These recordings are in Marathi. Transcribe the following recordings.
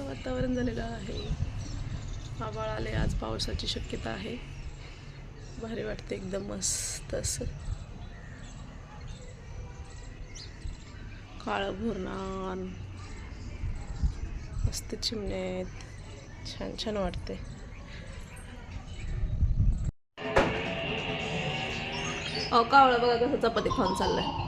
असं वातावरण झालेलं आहे. आभाळ आले, आज पावसाची शक्यता आहे. भारी वाटते एकदम मस्त असं. काळं भुरणान मस्त चिमणे आहेत. छान छान वाटते. अहो कावळा बघा कसं चपाती खाऊन चाललाय.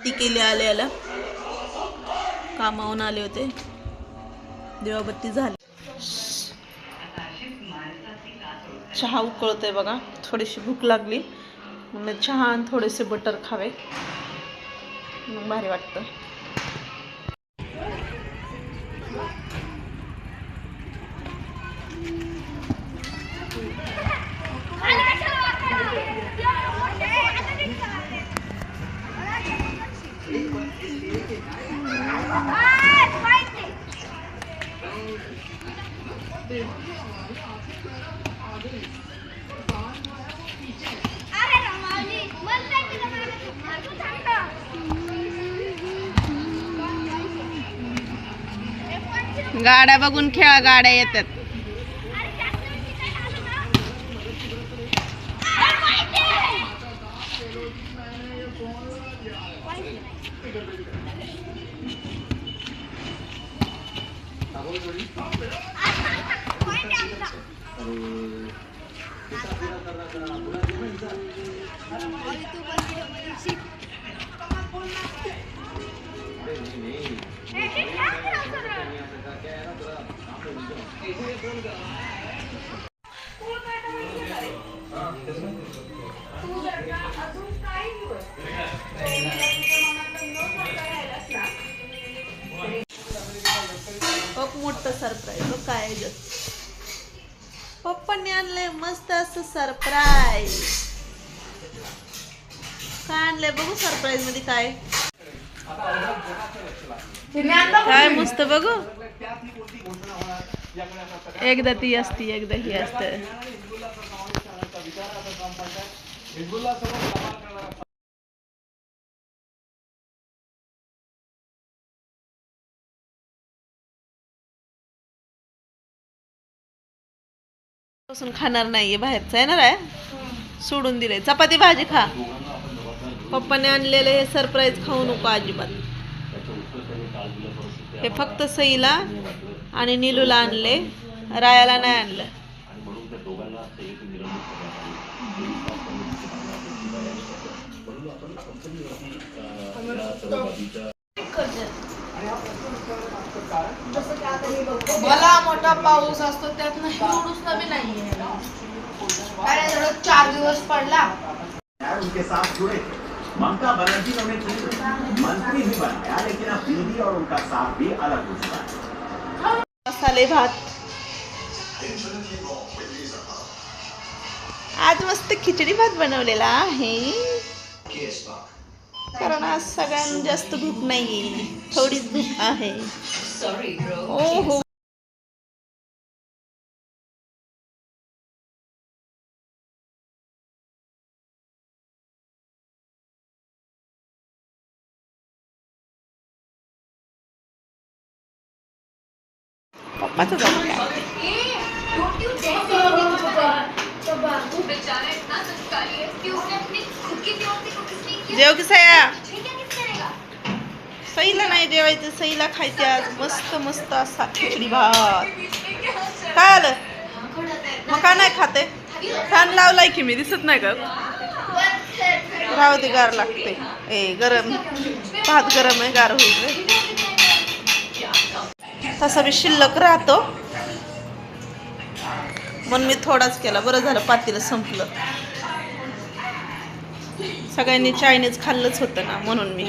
ती केली आल्या कामावून आले होते. दिवाबत्ती झाली. चहा उकळतोय बघा. थोडीशी भूक लागली मग चहा आणि थोडेसे बटर खावे मग भारी वाटतं. गाड्या बघून खेळा, गाड्या येतात. मोठं सरप्राईज काय ग पप्पांनी आणलंय मस्त असं सरप्राईज. काय आणलंय बघू सरप्राईज मध्ये काय काय मस्त बघू. एकदा ती असती एकदा ही असते. खाणार नाहीये, बाहेरचं येणार आहे सोडून दिले. चपाती भाजी खा. पप्पाने आणलेलं हे सरप्राईज खाऊ नको अजिबात. हे फक्त सईला आणि नीलूला आणले, रायाला नाही आणलं. मला मोठा पाऊस असतो त्यात नाही एवढूच नवी नाहीये. काय झालं 4 दिवस पडला. उनके साथ जुड़े ममता बनर्जी ने मंत्री भी बनाया, लेकिन अब दीदी और उनका साथ भी अलग हो चुका है. मसाले भात आज मस्त खिचडी भात बनवलेला आहे. कारण आज सगळ्यांना जास्त भूक नाहीये, थोडीच भूक आहे. हो पप्पाचं जाऊ काय जेव की सया सईला नाही जेवायचं, सईला खायचे आज मस्त मस्त असा खिचडी भात. काय आलं मग का नाही खाते? फॅन लावलाय की मी, दिसत नाही का? राहू दे, गार लागते. गरम भात गरम आहे, गार होईल. तसा बी शिल्लक राहतो म्हणून मी थोडाच केला. बरं झालं पातेलं संपलं. सगळ्यांनी चायनीज खाल्लंच होतं ना, म्हणून मी